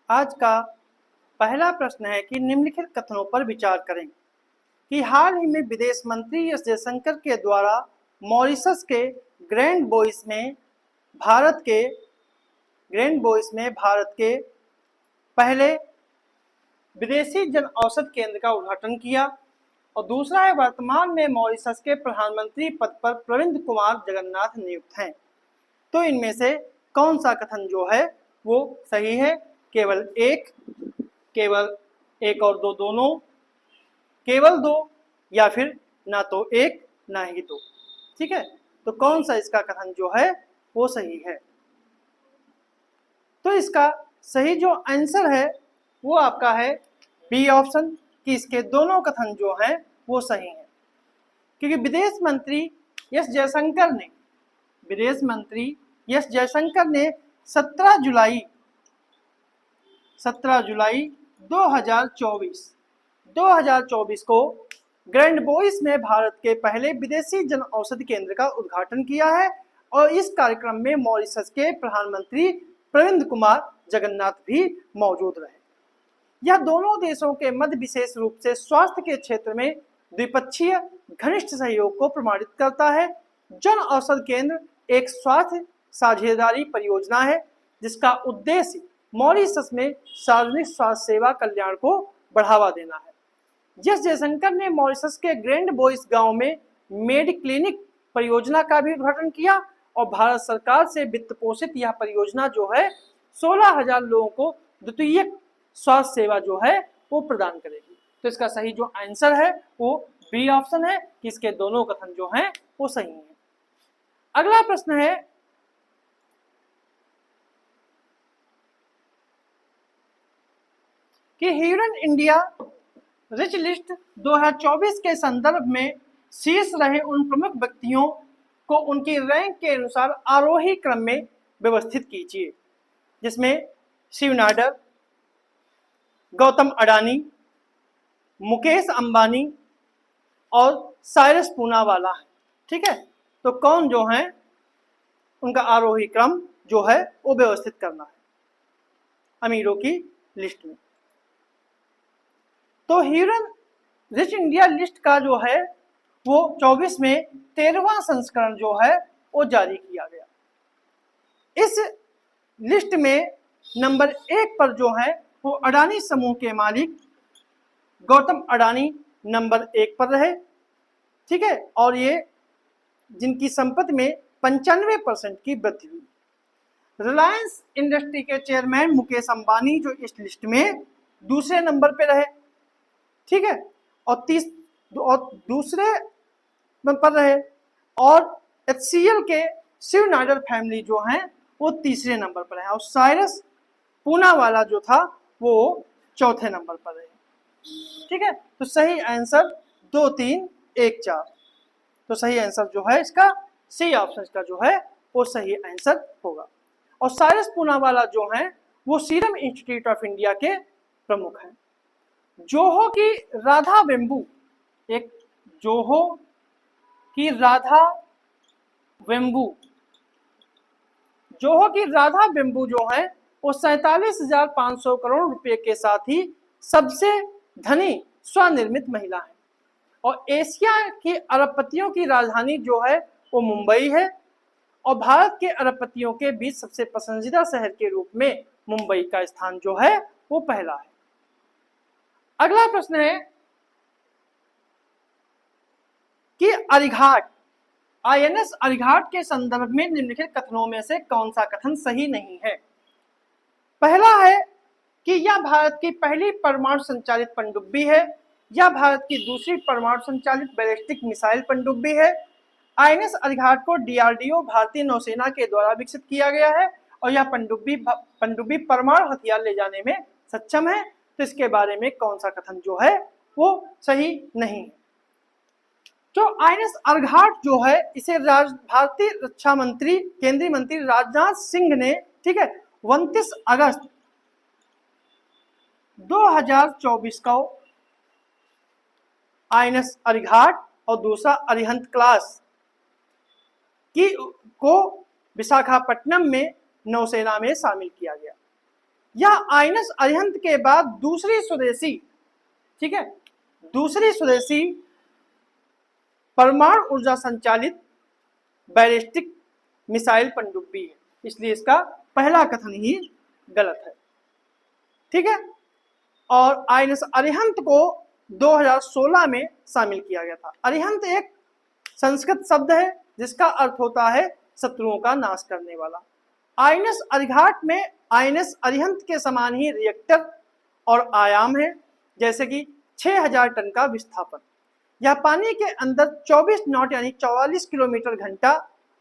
आज का पहला प्रश्न है कि निम्नलिखित कथनों पर विचार करें कि हाल ही में विदेश मंत्री एस जयशंकर के द्वारा मॉरिशस के ग्रैंड बोइस में भारत के पहले विदेशी जन औषध केंद्र का उद्घाटन किया। और दूसरा है, वर्तमान में मॉरिशस के प्रधानमंत्री पद पर प्रविंद कुमार जगन्नाथ नियुक्त हैं। तो इनमें से कौन सा कथन जो है वो सही है? केवल एक और दो दोनों, केवल दो, या फिर ना तो एक ना ही दो। ठीक है, तो कौन सा इसका कथन जो है वो सही है? तो इसका सही जो आंसर है वो आपका है बी ऑप्शन, कि इसके दोनों कथन जो हैं वो सही हैं। क्योंकि विदेश मंत्री एस जयशंकर ने 17 जुलाई 2024 को ग्रैंड बोइस में भारत के पहले विदेशी जन औषधि केंद्र का उद्घाटन किया है। और इस कार्यक्रम में मॉरिशस के प्रधानमंत्री प्रविंद कुमार जगन्नाथ भी मौजूद रहे। यह दोनों देशों के मध्य विशेष रूप से स्वास्थ्य के क्षेत्र में द्विपक्षीय घनिष्ठ सहयोग को प्रमाणित करता है। जन औषध केंद्र एक स्वास्थ्य साझेदारी परियोजना है जिसका उद्देश्य मॉरिशस में सार्वजनिक स्वास्थ्य सेवा कल्याण को बढ़ावा देना है। एस जयशंकर ने मॉरिशस के ग्रैंड बोइस गांव में मेड क्लिनिक परियोजना का भी उद्घाटन किया और भारत सरकार से वित्त पोषित यह परियोजना जो है 16,000 लोगों को द्वितीयक स्वास्थ्य सेवा जो है वो प्रदान करेगी। तो इसका सही जो आंसर है वो बी ऑप्शन है, कि इसके दोनों कथन जो हैं वो सही हैं। अगला प्रश्न है कि ह्यूरन इंडिया रिच लिस्ट 2024 के संदर्भ में शीर्ष रहे उन प्रमुख व्यक्तियों को उनकी रैंक के अनुसार आरोही क्रम में व्यवस्थित कीजिए, जिसमें शिव नाडर, गौतम अडानी, मुकेश अंबानी और साइरस पूनावाला है। ठीक है, तो कौन जो है उनका आरोही क्रम जो है वो व्यवस्थित करना है अमीरों की लिस्ट में। तो ह्यूरन रिच इंडिया लिस्ट का जो है वो 24 में 13वां संस्करण जो है वो जारी किया गया। इस लिस्ट में नंबर 1 पर जो है वो अडानी समूह के मालिक गौतम अडानी नंबर 1 पर रहे। ठीक है, और ये जिनकी संपत्ति में 95% की वृद्धि हुई। रिलायंस इंडस्ट्री के चेयरमैन मुकेश अंबानी जो इस लिस्ट में दूसरे नंबर पे रहे। ठीक है, और दूसरे पर रहे। और HCL के शिव नाडर फैमिली जो हैं वो तीसरे नंबर पर है और साइरस पूनावाला जो था वो चौथे नंबर पर रहे। ठीक है, तो सही आंसर 2, 3, 1, 4। तो सही आंसर जो है इसका सी ऑप्शन का जो है वो सही आंसर होगा। और साइरस पूनावाला जो हैं वो सीरम इंस्टीट्यूट ऑफ इंडिया के प्रमुख हैं। जोहो की राधा वेम्बू जो है वो 47,500 करोड़ रुपए के साथ ही सबसे धनी स्वनिर्मित महिला है। और एशिया के अरबपतियों की राजधानी जो है वो मुंबई है और भारत के अरबपतियों के बीच सबसे पसंदीदा शहर के रूप में मुंबई का स्थान जो है वो पहला है। अगला प्रश्न है कि अरिघाट INS अरिघाट के संदर्भ में निम्नलिखित कथनों में से कौन सा कथन सही नहीं है? पहला है कि यह भारत की पहली परमाणु संचालित पनडुब्बी है, यह भारत की दूसरी परमाणु संचालित बैलिस्टिक मिसाइल पनडुब्बी है। INS अरिघाट को DRDO भारतीय नौसेना के द्वारा विकसित किया गया है और यह पनडुब्बी परमाणु हथियार ले जाने में सक्षम है। तो इसके बारे में कौन सा कथन जो है वो सही नहीं है? जो INS अरिघाट जो है इसे भारतीय रक्षा मंत्री केंद्रीय मंत्री राजनाथ सिंह ने 29 अगस्त 2024 को INS अरिघाट और दूसरा अरिहंत क्लास को विशाखापट्टनम में नौसेना में शामिल किया गया। यह आइनस अरिहंत के बाद दूसरी स्वदेशी, ठीक है, दूसरी स्वदेशी परमाणु ऊर्जा संचालित बैलिस्टिक मिसाइल पनडुब्बी है, इसलिए इसका पहला कथन ही गलत है। ठीक है, और आइनस अरिहंत को 2016 में शामिल किया गया था। अरिहंत एक संस्कृत शब्द है जिसका अर्थ होता है शत्रुओं का नाश करने वाला। आइनस अरिघाट में आइनस अरिहंत के समान ही रिएक्टर और आयाम है, जैसे कि 6000 टन का विस्थापन। यह पानी के अंदर 24 नॉट यानी 44 किलोमीटर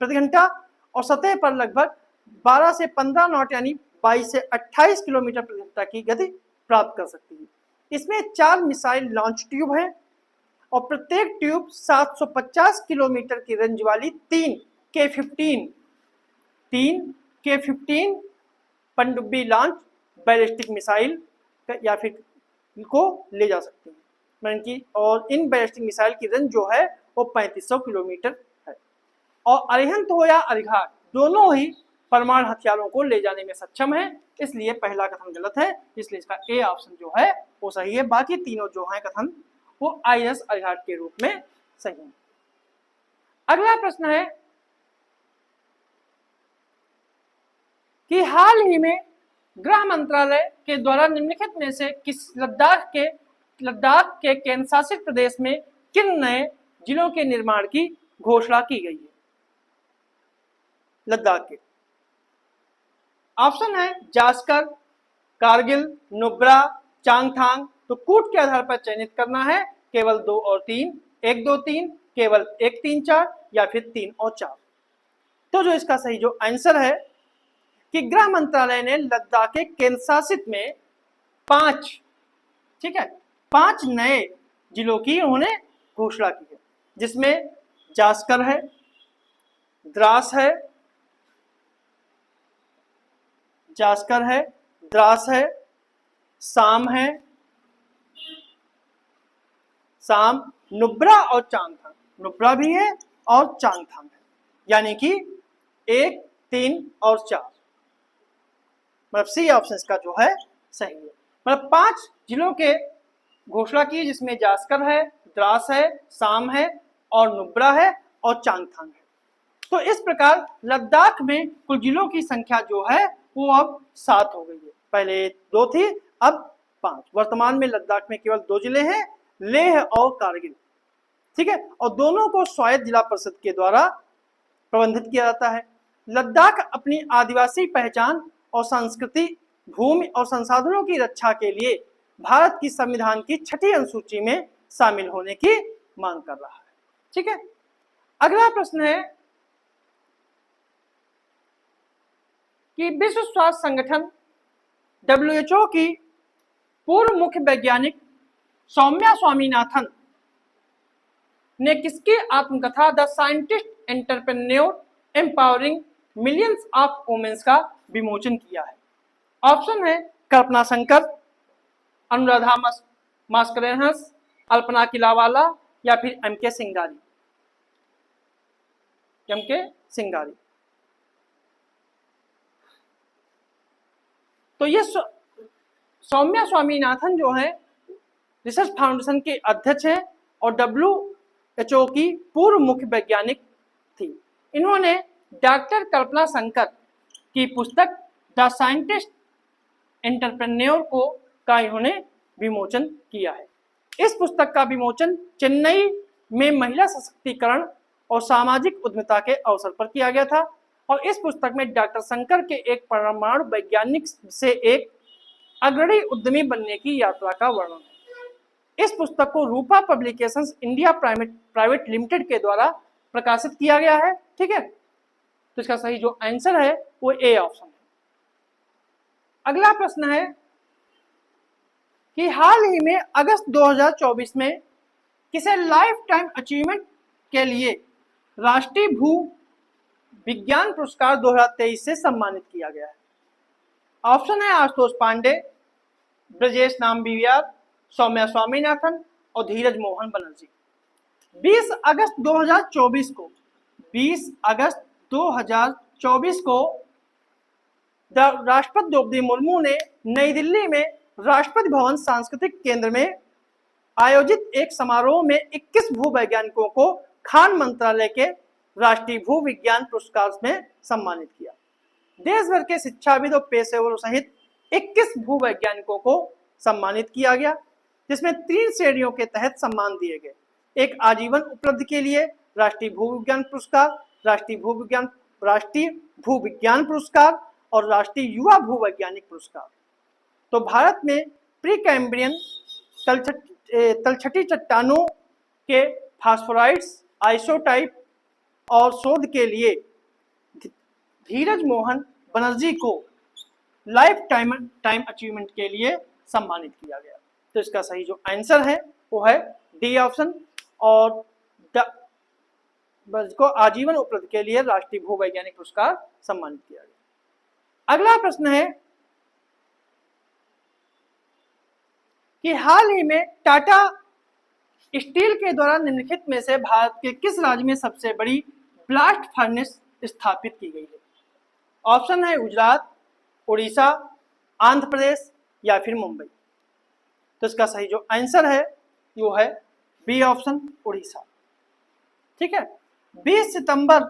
प्रति घंटा और सतह पर लगभग 12 से 15 नॉट यानी 22 से 28 किलोमीटर प्रति घंटा की गति प्राप्त कर सकती है। इसमें 4 मिसाइल लॉन्च ट्यूब हैं और प्रत्येक ट्यूब 750 किलोमीटर की रेंज वाली 3 K-15 पनडुब्बी लॉन्च बैलिस्टिक मिसाइल या फिर को ले जा सकती है, और इन बैलिस्टिक मिसाइल की रेंज जो है वो 3500 किलोमीटर है। और अरिहंत हो या अरिघाट दोनों ही परमाणु हथियारों को ले जाने में सक्षम है, इसलिए पहला कथन गलत है, इसलिए इसका ए ऑप्शन जो है वो सही है। बाकी तीनों जो हैं कथन वो आइनस अरिघाट के रूप में सही है। अगला प्रश्न है कि हाल ही में गृह मंत्रालय के द्वारा निम्नलिखित में से किस लद्दाख के केंद्र शासित प्रदेश में किन नए जिलों के निर्माण की घोषणा की गई है? लद्दाख के ऑप्शन है जास्कर, कारगिल, नुब्रा, चांगथांग। तो कूट के आधार पर चयनित करना है, केवल 2 और 3, 1 2 3, केवल 1 3 4 या फिर 3 और 4। तो जो इसका सही जो आंसर है कि गृह मंत्रालय ने लद्दाख के केंद्र शासित में 5, ठीक है, 5 नए जिलों की उन्होंने घोषणा की है, जिसमें जास्कर है, द्रास है, द्रास है, साम, नुब्रा और चांगथांग। नुब्रा भी है और चांगथांग है, यानी कि 1 3 और 4, मतलब सी ऑप्शन इसका जो है सही है। मतलब 5 जिलों के घोषणा की, जिसमें जास्कर है, द्रास है, साम है और नुब्रा है और चांगथांग है। तो इस प्रकार लद्दाख में कुल जिलों की संख्या जो है वो अब 7 हो गई है, पहले 2 थी अब 5। वर्तमान में लद्दाख में केवल 2 जिले हैं, लेह और कारगिल, ठीक है, और दोनों को स्वायत्त जिला परिषद के द्वारा प्रबंधित किया जाता है। लद्दाख अपनी आदिवासी पहचान और संस्कृति, भूमि और संसाधनों की रक्षा के लिए भारत की संविधान की 6ठी अनुसूची में शामिल होने की मांग कर रहा है। ठीक है, अगला प्रश्न है कि विश्व स्वास्थ्य संगठन WHO की पूर्व मुख्य वैज्ञानिक सौम्या स्वामीनाथन ने किसकी आत्मकथा the scientist entrepreneur empowering millions of womens का विमोचन किया है? ऑप्शन है कल्पना शंकर, अनुराधा मास्करेनस, अल्पना किलावाला या फिर एम.के. सिंगारी। तो ये सौम्या स्वामीनाथन जो है रिसर्च फाउंडेशन के अध्यक्ष हैं और WHO की पूर्व मुख्य वैज्ञानिक थी। इन्होंने डॉक्टर कल्पना शंकर की पुस्तक द साइंटिस्ट एंटरप्रेन्योर का इन्होंने विमोचन किया है। इस पुस्तक का विमोचन चेन्नई में महिला सशक्तिकरण और सामाजिक उद्यमिता के अवसर पर किया गया था और इस पुस्तक में डॉक्टर शंकर के एक परमाणु वैज्ञानिक से एक अग्रणी उद्यमी बनने की यात्रा का वर्णन है। इस पुस्तक को रूपा पब्लिकेशंस इंडिया प्राइवेट लिमिटेड के द्वारा प्रकाशित किया गया है। ठीक है, तो इसका सही जो आंसर है वो ए ऑप्शन है। अगला प्रश्न है कि हाल ही में अगस्त 2024 में किसे लाइफ टाइम अचीवमेंट के लिए राष्ट्रीय भू विज्ञान पुरस्कार 2023 से सम्मानित किया गया है? ऑप्शन है आशुतोष पांडे, ब्रजेश नामबियार, सौम्या स्वामीनाथन और धीरज मोहन बनर्जी। 20 अगस्त 2024 को राष्ट्रपति द्रौपदी मुर्मू ने नई दिल्ली में राष्ट्रपति भवन सांस्कृतिक केंद्र में आयोजित एक समारोह में 21 भूवैज्ञानिकों को खान मंत्रालय के राष्ट्रीय भू विज्ञान पुरस्कार में सम्मानित किया। देश भर के शिक्षाविद और पेशेवरों सहित 21 भूवैज्ञानिकों को सम्मानित किया गया, जिसमें 3 श्रेणियों के तहत सम्मान दिए गए। एक आजीवन उपलब्धि के लिए राष्ट्रीय भूविज्ञान पुरस्कार, राष्ट्रीय भूविज्ञान पुरस्कार और राष्ट्रीय युवा भूवैज्ञानिक पुरस्कार। तो भारत में प्री कैम्ब्रियन तलछटी चट्टानों के फास्फोराइट्स आइसोटाइप और शोध के लिए धीरज मोहन बनर्जी को लाइफ टाइम अचीवमेंट के लिए सम्मानित किया गया। तो इसका सही जो आंसर है वो है डी ऑप्शन, और को आजीवन उपलब्धि के लिए राष्ट्रीय भूवैज्ञानिक पुरस्कार सम्मानित किया गया। अगला प्रश्न है कि हाल ही में टाटा स्टील के द्वारा निम्नलिखित में से भारत के किस राज्य में सबसे बड़ी ब्लास्ट फर्नेस स्थापित की गई है? ऑप्शन है गुजरात, उड़ीसा, आंध्र प्रदेश या फिर मुंबई। तो इसका सही जो आंसर है वो है बी ऑप्शन, उड़ीसा। ठीक है। 20 सितंबर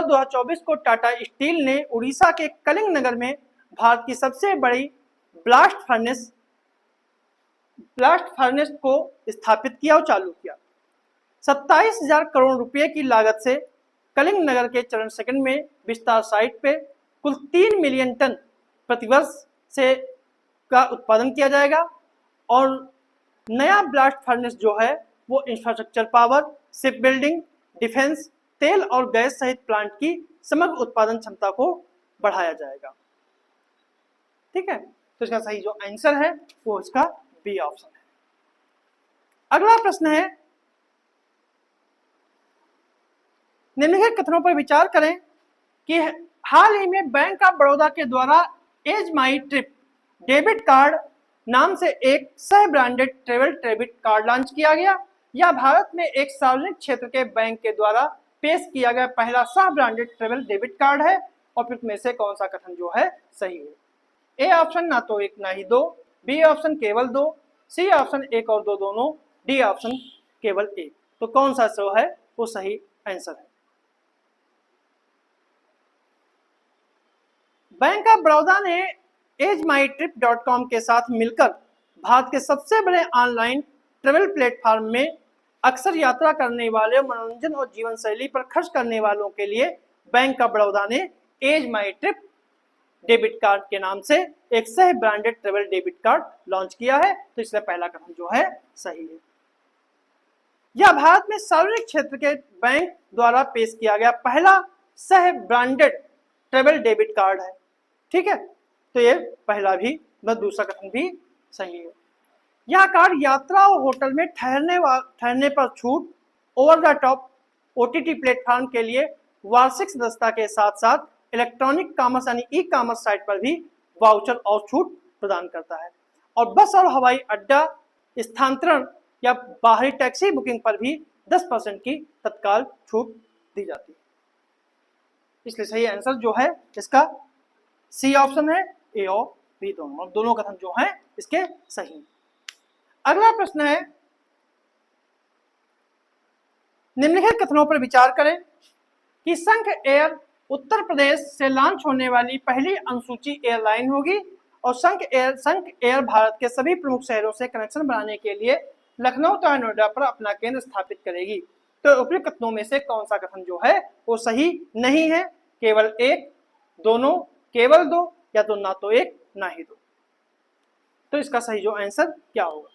2024 को टाटा स्टील ने उड़ीसा के कलिंग नगर में भारत की सबसे बड़ी ब्लास्ट फर्नेस को स्थापित किया और चालू किया। 27,000 करोड़ रुपए की लागत से कलिंग नगर के चरण सेकंड में विस्तार साइट पे कुल 3 मिलियन टन प्रतिवर्ष से का उत्पादन किया जाएगा, और नया ब्लास्ट फर्नेस जो है वो infrastructure power, ship building, defence, तेल और गैस सहित प्लांट की समग्र उत्पादन क्षमता को बढ़ाया जाएगा। ठीक है। तो इसका सही जो आंसर है वो इसका बी ऑप्शन है। अगला प्रश्न है, निम्नलिखित कथनों पर विचार करें कि हाल ही में बैंक ऑफ बड़ौदा के द्वारा Ease My Trip debit card नाम से एक सह branded travel debit card launch किया गया, या भारत में एक सार्वजनिक क्षेत्र के बैंक के द्वारा पेश किया गया पहला सह ब्रांडेड ट्रेवल डेबिट कार्ड है, और फिर में से कौन सा कथन जो है सही है? ए ऑप्शन ना तो 1 ना ही 2, बी ऑप्शन केवल 2, सी ऑप्शन 1 और 2 दोनों, डी ऑप्शन केवल 1। तो कौन सा जो है वो सही आंसर है? बैंक ऑफ बड़ौदा ने एजमाईट्रिप.com के साथ मिलकर भारत के सबसे बड़े ऑनलाइन ट्रेवल प्लेटफॉर्म में अक्सर यात्रा करने वाले, मनोरंजन और जीवन शैली पर खर्च करने वालों के लिए बैंक ऑफ बड़ौदा ने Ease My Trip debit card के नाम से एक सह branded travel debit card launch किया है। तो इसलिए पहला कथन जो है सही है। यह भारत में सार्वजनिक क्षेत्र के बैंक द्वारा पेश किया गया पहला सह ब्रांडेड ट्रेवल डेबिट कार्ड है। ठीक है। तो ये पहला भी दूसरा कथन भी सही है। यह कार्ड यात्रा और होटल में ठहरने पर छूट, over the top OTT platform के लिए वार्षिक सदस्यता के साथ साथ इलेक्ट्रॉनिक कॉमर्स यानी ई कॉमर्स साइट पर भी वाउचर और छूट प्रदान करता है, और बस और हवाई अड्डा स्थानांतरण या बाहरी टैक्सी बुकिंग पर भी 10% की तत्काल छूट दी जाती है। इसलिए सही आंसर जो है इसका सी ऑप्शन है, ए और बी दोनों कथन जो हैं इसके सही। अगला प्रश्न है, निम्नलिखित कथनों पर विचार करें कि संघ एयर उत्तर प्रदेश से लॉन्च होने वाली पहली अनुसूची एयरलाइन होगी, और संघ एयर भारत के सभी प्रमुख शहरों से कनेक्शन बनाने के लिए लखनऊ तथा नोएडा पर अपना केंद्र स्थापित करेगी। तो उपयुक्त कथनों में से कौन सा कथन जो है वो सही नहीं है? केवल 1, दोनों, केवल 2, या तो ना तो 1 ना ही 2। तो इसका सही जो आंसर क्या होगा?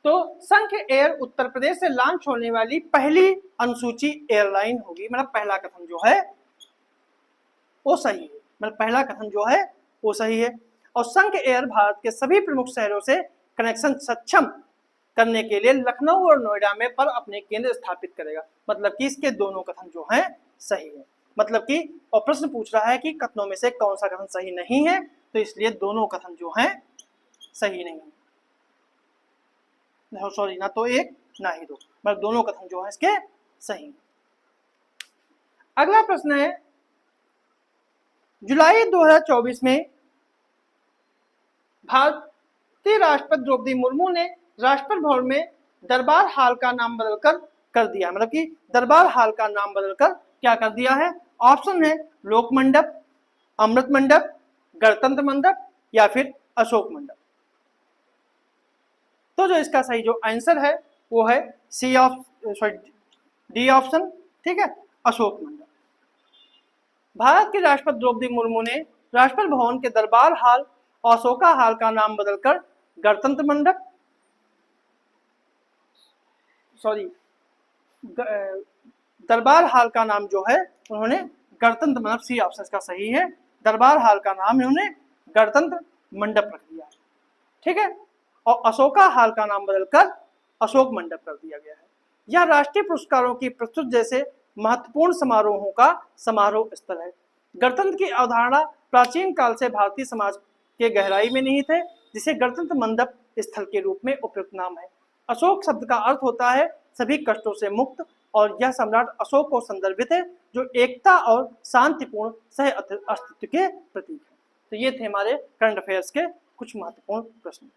तो संघ एयर उत्तर प्रदेश से लॉन्च होने वाली पहली अनुसूची एयरलाइन होगी, मतलब पहला कथन जो है वो सही है, मतलब पहला कथन जो है वो सही है। और संघ एयर भारत के सभी प्रमुख शहरों से कनेक्शन सक्षम करने के लिए लखनऊ और नोएडा में पर अपने केंद्र स्थापित करेगा, मतलब कि इसके दोनों कथन जो हैं सही है। मतलब कि और प्रश्न पूछ रहा है कि कथनों में से कौन सा कथन सही नहीं है, तो इसलिए दोनों कथन जो हैं सही नहीं है। सॉरी, ना तो 1 ना ही दो, मतलब दोनों कथन जो है इसके सही हैं। अगला प्रश्न है, जुलाई 2024 में भारतीय राष्ट्रपति द्रौपदी मुर्मू ने राष्ट्रपति भवन में दरबार हाल का नाम बदलकर कर दिया, मतलब कि दरबार हाल का नाम बदलकर क्या कर दिया है? ऑप्शन है लोक मंडप, अमृत मंडप, गणतंत्र मंडप या फिर अशोक मंडप। तो जो इसका सही जो आंसर है वो है डी ऑप्शन, ठीक है, अशोक मंडप। भारत की राष्ट्रपति द्रौपदी मुर्मू ने राष्ट्रपति भवन के दरबार हाल और अशोका हाल का नाम बदलकर गणतंत्र मंडप, दरबार हाल का नाम जो है उन्होंने गणतंत्र मंडप, सी ऑप्शन का सही है, दरबार हाल का नाम उन्होंने गणतंत्र मंडप रख दिया, ठीक है, और अशोका हाल का नाम बदलकर अशोक मंडप कर दिया गया है। यह राष्ट्रीय पुरस्कारों की प्रस्तुत जैसे महत्वपूर्ण समारोहों का समारोह स्थल है। गणतंत्र की अवधारणा प्राचीन काल से भारतीय समाज के गहराई में निहित है, जिसे गणतंत्र मंडप स्थल के रूप में उपयुक्त नाम है। अशोक शब्द का अर्थ होता है सभी कष्टों से मुक्त, और यह सम्राट अशोक को संदर्भित है जो एकता और शांतिपूर्ण सह अस्तित्व के प्रतीक है। तो ये थे हमारे करंट अफेयर्स के कुछ महत्वपूर्ण प्रश्न।